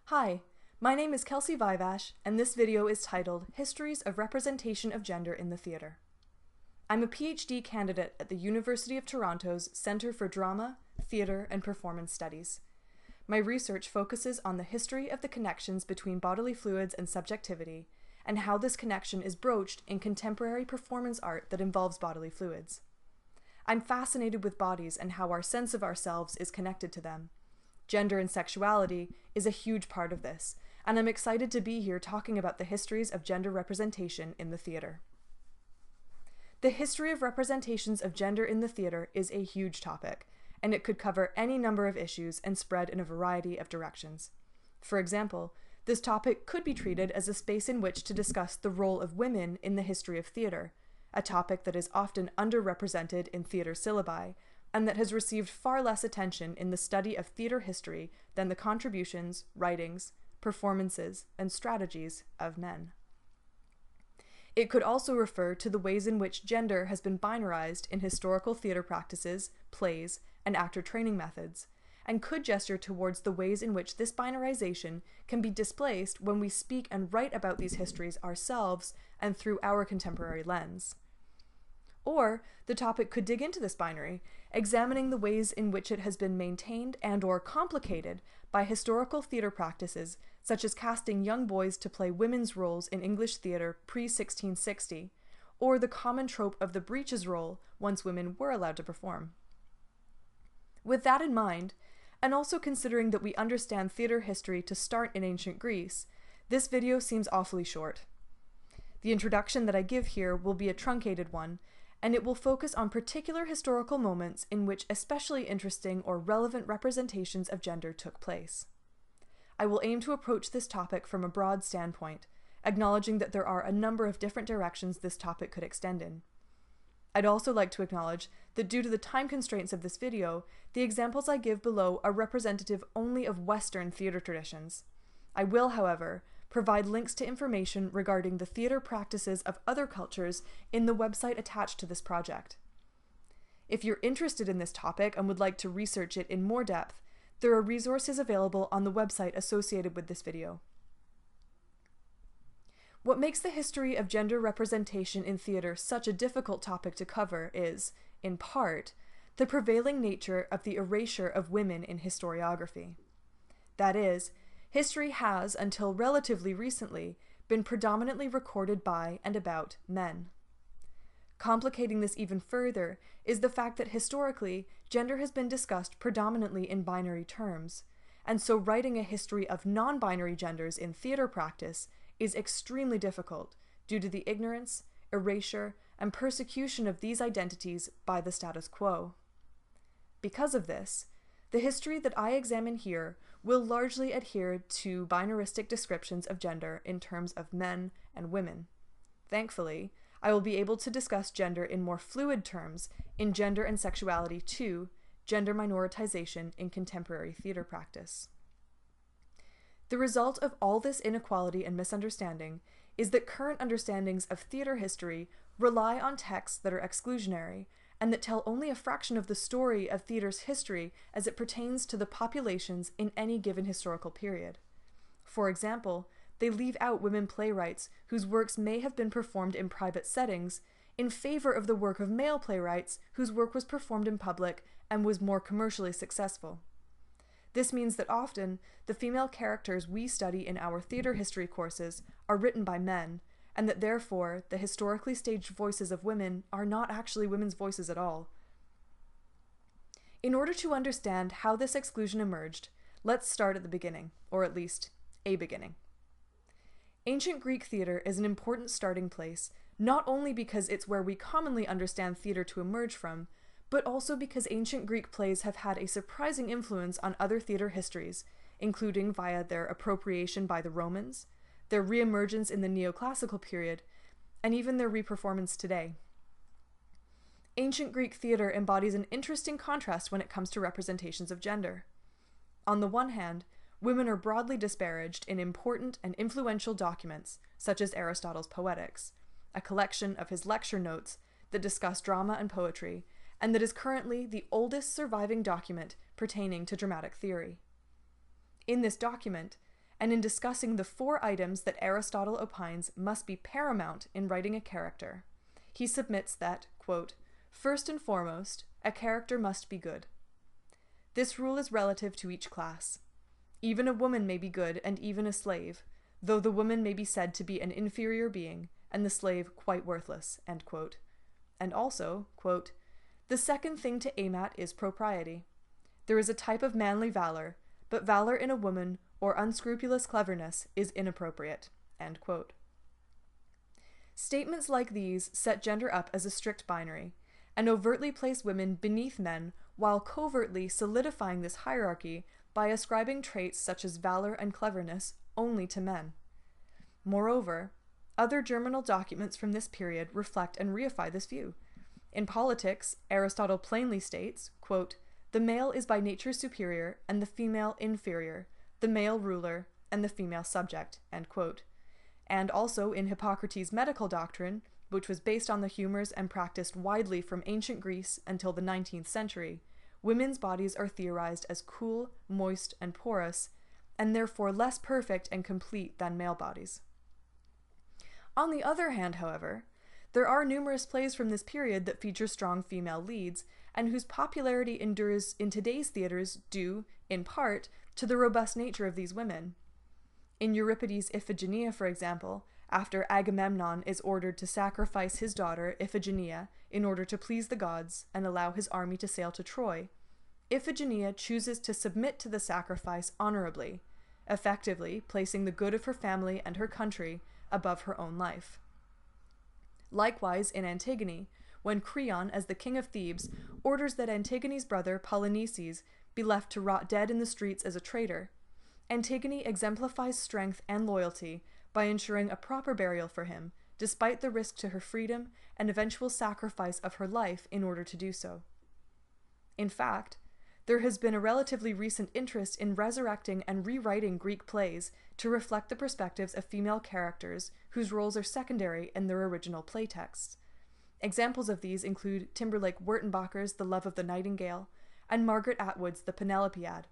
Hi, my name is Kelsy Vivash, and this video is titled Histories of Representation of Gender in the Theatre. I'm a PhD candidate at the University of Toronto's Centre for Drama, Theatre, and Performance Studies. My research focuses on the history of the connections between bodily fluids and subjectivity, and how this connection is broached in contemporary performance art that involves bodily fluids. I'm fascinated with bodies and how our sense of ourselves is connected to them. Gender and sexuality is a huge part of this, and I'm excited to be here talking about the histories of gender representation in the theatre. The history of representations of gender in the theatre is a huge topic, and it could cover any number of issues and spread in a variety of directions. For example, this topic could be treated as a space in which to discuss the role of women in the history of theatre, a topic that is often underrepresented in theatre syllabi, and that has received far less attention in the study of theatre history than the contributions, writings, performances, and strategies of men. It could also refer to the ways in which gender has been binarized in historical theatre practices, plays, and actor training methods, and could gesture towards the ways in which this binarization can be displaced when we speak and write about these histories ourselves and through our contemporary lens. Or the topic could dig into this binary, examining the ways in which it has been maintained and/or complicated by historical theatre practices such as casting young boys to play women's roles in English theatre pre-1660, or the common trope of the breeches role once women were allowed to perform. With that in mind, and also considering that we understand theatre history to start in ancient Greece, this video seems awfully short. The introduction that I give here will be a truncated one, and it will focus on particular historical moments in which especially interesting or relevant representations of gender took place. I will aim to approach this topic from a broad standpoint, acknowledging that there are a number of different directions this topic could extend in. I'd also like to acknowledge that due to the time constraints of this video, the examples I give below are representative only of Western theatre traditions. I will, however, provide links to information regarding the theatre practices of other cultures in the website attached to this project. If you're interested in this topic and would like to research it in more depth, there are resources available on the website associated with this video. What makes the history of gender representation in theatre such a difficult topic to cover is, in part, the prevailing nature of the erasure of women in historiography. That is, history has, until relatively recently, been predominantly recorded by and about men. Complicating this even further is the fact that historically, gender has been discussed predominantly in binary terms, and so writing a history of non-binary genders in theatre practice is extremely difficult due to the ignorance, erasure, and persecution of these identities by the status quo. Because of this, the history that I examine here will largely adhere to binaristic descriptions of gender in terms of men and women. Thankfully, I will be able to discuss gender in more fluid terms in Gender and Sexuality 2, Gender Minoritization in Contemporary Theatre Practice. The result of all this inequality and misunderstanding is that current understandings of theatre history rely on texts that are exclusionary and that tell only a fraction of the story of theatre's history as it pertains to the populations in any given historical period. For example, they leave out women playwrights whose works may have been performed in private settings in favor of the work of male playwrights whose work was performed in public and was more commercially successful. This means that often, the female characters we study in our theatre history courses are written by men, and that therefore the historically staged voices of women are not actually women's voices at all. In order to understand how this exclusion emerged, let's start at the beginning, or at least a beginning. Ancient Greek theatre is an important starting place, not only because it's where we commonly understand theatre to emerge from, but also because ancient Greek plays have had a surprising influence on other theatre histories, including via their appropriation by the Romans, their re-emergence in the neoclassical period, and even their reperformance today. Ancient Greek theatre embodies an interesting contrast when it comes to representations of gender. On the one hand, women are broadly disparaged in important and influential documents, such as Aristotle's Poetics, a collection of his lecture notes that discuss drama and poetry, and that is currently the oldest surviving document pertaining to dramatic theory. In this document, and in discussing the 4 items that Aristotle opines must be paramount in writing a character. He submits that, quote, "First and foremost, a character must be good. This rule is relative to each class. Even a woman may be good and even a slave, though the woman may be said to be an inferior being and the slave quite worthless," end quote. And also, quote, "The second thing to aim at is propriety. There is a type of manly valor, but valor in a woman or unscrupulous cleverness is inappropriate," end quote. Statements like these set gender up as a strict binary, and overtly place women beneath men while covertly solidifying this hierarchy by ascribing traits such as valor and cleverness only to men. Moreover, other germinal documents from this period reflect and reify this view. In Politics, Aristotle plainly states, quote, "The male is by nature superior and the female inferior, the male ruler and the female subject," end quote. And also in Hippocrates' medical doctrine, which was based on the humors and practiced widely from ancient Greece until the 19th century, women's bodies are theorized as cool, moist, and porous, and therefore less perfect and complete than male bodies. On the other hand, however, there are numerous plays from this period that feature strong female leads, and whose popularity endures in today's theaters due, in part, to the robust nature of these women. In Euripides' Iphigenia, for example, after Agamemnon is ordered to sacrifice his daughter Iphigenia in order to please the gods and allow his army to sail to Troy, Iphigenia chooses to submit to the sacrifice honorably, effectively placing the good of her family and her country above her own life. Likewise, in Antigone, when Creon, as the king of Thebes, orders that Antigone's brother Polynices be left to rot dead in the streets as a traitor, Antigone exemplifies strength and loyalty by ensuring a proper burial for him, despite the risk to her freedom and eventual sacrifice of her life in order to do so. In fact, there has been a relatively recent interest in resurrecting and rewriting Greek plays to reflect the perspectives of female characters whose roles are secondary in their original play texts. Examples of these include Timberlake Wertenbacher's The Love of the Nightingale and Margaret Atwood's The Penelopiad.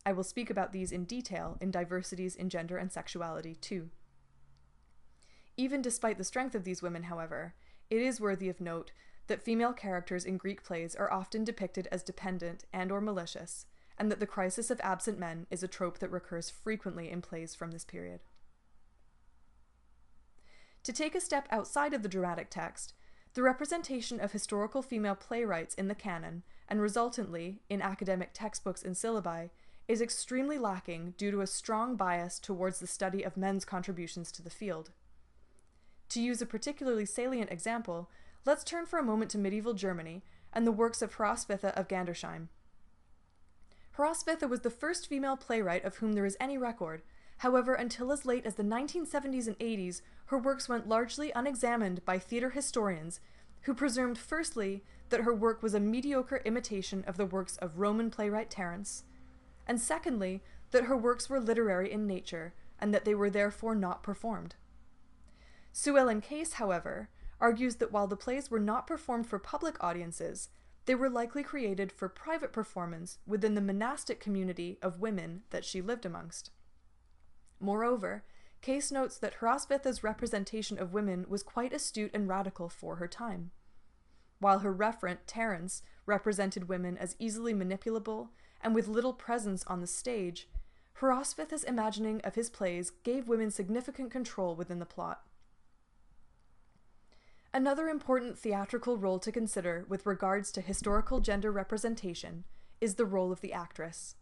I will speak about these in detail in Diversities in Gender and Sexuality too. Even despite the strength of these women, however, it is worthy of note that female characters in Greek plays are often depicted as dependent and/or malicious, and that the crisis of absent men is a trope that recurs frequently in plays from this period. To take a step outside of the dramatic text, the representation of historical female playwrights in the canon, and resultantly in academic textbooks and syllabi, is extremely lacking due to a strong bias towards the study of men's contributions to the field. To use a particularly salient example, let's turn for a moment to medieval Germany and the works of Hroswitha of Gandersheim. Hroswitha was the first female playwright of whom there is any record. However, until as late as the 1970s and 80s, her works went largely unexamined by theater historians, who presumed firstly that her work was a mediocre imitation of the works of Roman playwright Terence, and secondly, that her works were literary in nature, and that they were therefore not performed. Sue Ellen Case, however, argues that while the plays were not performed for public audiences, they were likely created for private performance within the monastic community of women that she lived amongst. Moreover, Case notes that Hroswitha's representation of women was quite astute and radical for her time. While her referent, Terence, represented women as easily manipulable and with little presence on the stage, Hroswitha's imagining of his plays gave women significant control within the plot. Another important theatrical role to consider with regards to historical gender representation is the role of the actress.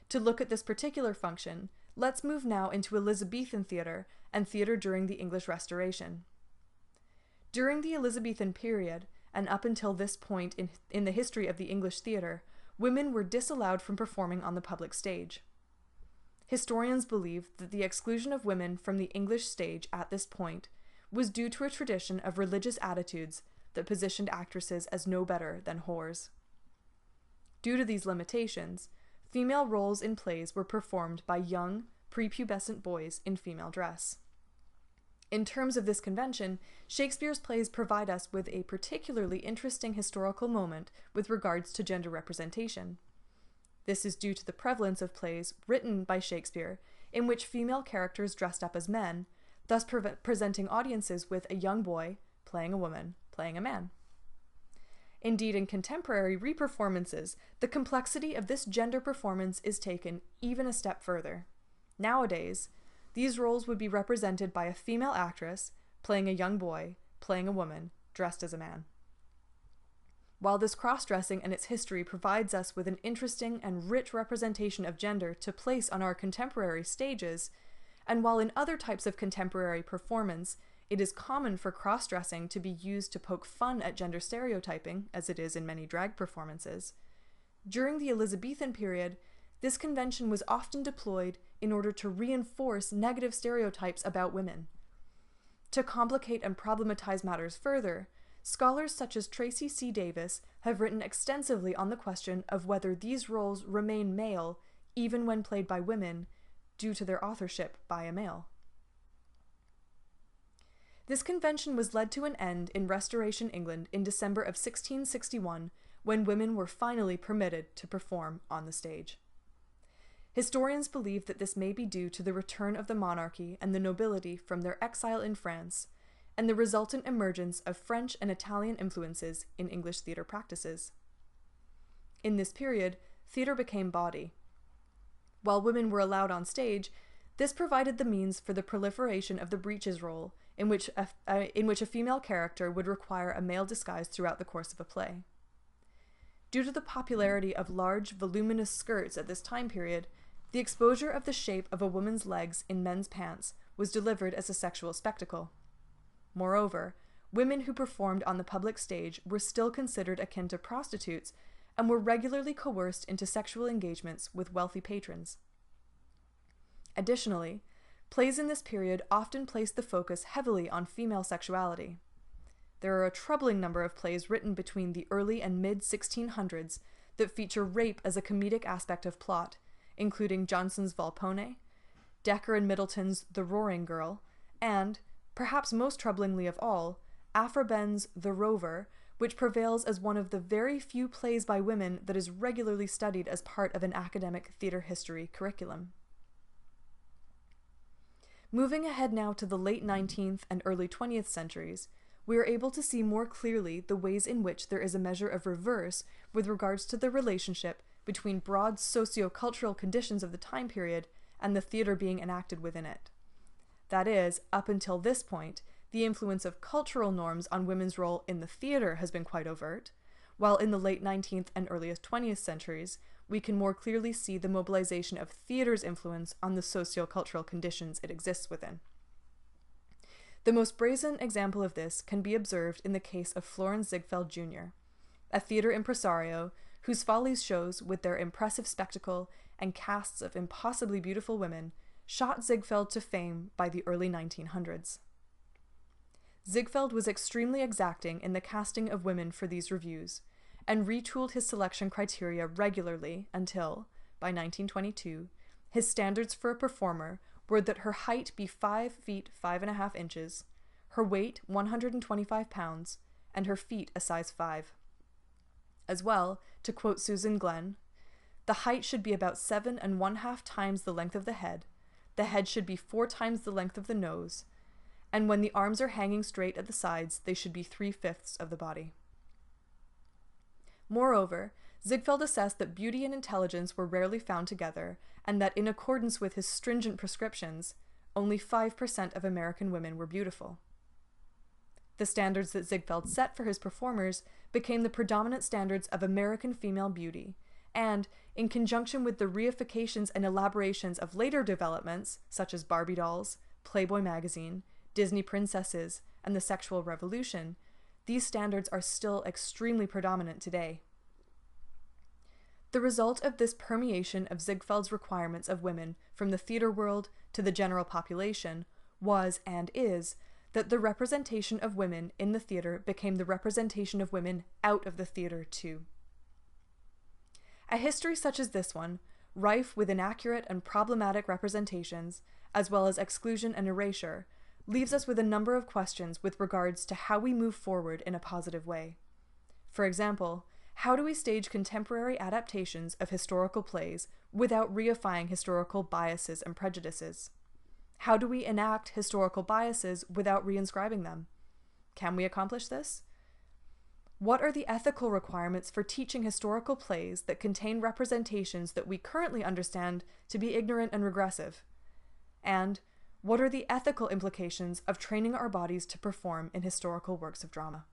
To look at this particular function, let's move now into Elizabethan theatre and theatre during the English Restoration. During the Elizabethan period, and up until this point in the history of the English theatre, women were disallowed from performing on the public stage. Historians believe that the exclusion of women from the English stage at this point was due to a tradition of religious attitudes that positioned actresses as no better than whores. Due to these limitations, female roles in plays were performed by young, prepubescent boys in female dress. In terms of this convention, Shakespeare's plays provide us with a particularly interesting historical moment with regards to gender representation. This is due to the prevalence of plays written by Shakespeare in which female characters dressed up as men, thus presenting audiences with a young boy playing a woman playing a man. Indeed, in contemporary reperformances, the complexity of this gender performance is taken even a step further. Nowadays, these roles would be represented by a female actress playing a young boy playing a woman dressed as a man. While this cross-dressing and its history provides us with an interesting and rich representation of gender to place on our contemporary stages, and while in other types of contemporary performance, it is common for cross-dressing to be used to poke fun at gender stereotyping, as it is in many drag performances, during the Elizabethan period, this convention was often deployed in order to reinforce negative stereotypes about women. To complicate and problematize matters further, scholars such as Tracy C. Davis have written extensively on the question of whether these roles remain male even when played by women due to their authorship by a male. This convention was led to an end in Restoration England in December of 1661, when women were finally permitted to perform on the stage. Historians believe that this may be due to the return of the monarchy and the nobility from their exile in France, and the resultant emergence of French and Italian influences in English theatre practices. In this period, theatre became bawdy. While women were allowed on stage, this provided the means for the proliferation of the breeches role, in which a female character would require a male disguise throughout the course of a play. Due to the popularity of large, voluminous skirts at this time period, the exposure of the shape of a woman's legs in men's pants was delivered as a sexual spectacle. Moreover, women who performed on the public stage were still considered akin to prostitutes and were regularly coerced into sexual engagements with wealthy patrons. Additionally, plays in this period often placed the focus heavily on female sexuality. There are a troubling number of plays written between the early and mid-1600s that feature rape as a comedic aspect of plot, including Johnson's Volpone, Dekker and Middleton's The Roaring Girl, and, perhaps most troublingly of all, Aphra Behn's The Rover, which prevails as one of the very few plays by women that is regularly studied as part of an academic theatre history curriculum. Moving ahead now to the late 19th and early 20th centuries, we are able to see more clearly the ways in which there is a measure of reverse with regards to the relationship between broad socio-cultural conditions of the time period and the theatre being enacted within it. That is, up until this point, the influence of cultural norms on women's role in the theatre has been quite overt, while in the late 19th and earliest 20th centuries, we can more clearly see the mobilization of theatre's influence on the socio-cultural conditions it exists within. The most brazen example of this can be observed in the case of Florence Ziegfeld Jr., a theatre impresario whose follies shows, with their impressive spectacle and casts of impossibly beautiful women, shot Ziegfeld to fame by the early 1900s. Ziegfeld was extremely exacting in the casting of women for these revues, and retooled his selection criteria regularly until, by 1922, his standards for a performer were that her height be 5 feet 5.5 inches, her weight 125 pounds, and her feet a size 5. As well, to quote Susan Glenn, the height should be about 7.5 times the length of the head should be 4 times the length of the nose, and when the arms are hanging straight at the sides, they should be 3/5 of the body. Moreover, Ziegfeld assessed that beauty and intelligence were rarely found together, and that in accordance with his stringent prescriptions, only 5% of American women were beautiful. The standards that Ziegfeld set for his performers became the predominant standards of American female beauty, and, in conjunction with the reifications and elaborations of later developments, such as Barbie dolls, Playboy magazine, Disney princesses, and the sexual revolution, these standards are still extremely predominant today. The result of this permeation of Ziegfeld's requirements of women from the theatre world to the general population was, and is, that the representation of women in the theatre became the representation of women out of the theatre too. A history such as this one, rife with inaccurate and problematic representations, as well as exclusion and erasure, leaves us with a number of questions with regards to how we move forward in a positive way. For example, How do we stage contemporary adaptations of historical plays without reifying historical biases and prejudices? How do we enact historical biases without reinscribing them? Can we accomplish this? What are the ethical requirements for teaching historical plays that contain representations that we currently understand to be ignorant and regressive? And what are the ethical implications of training our bodies to perform in historical works of drama?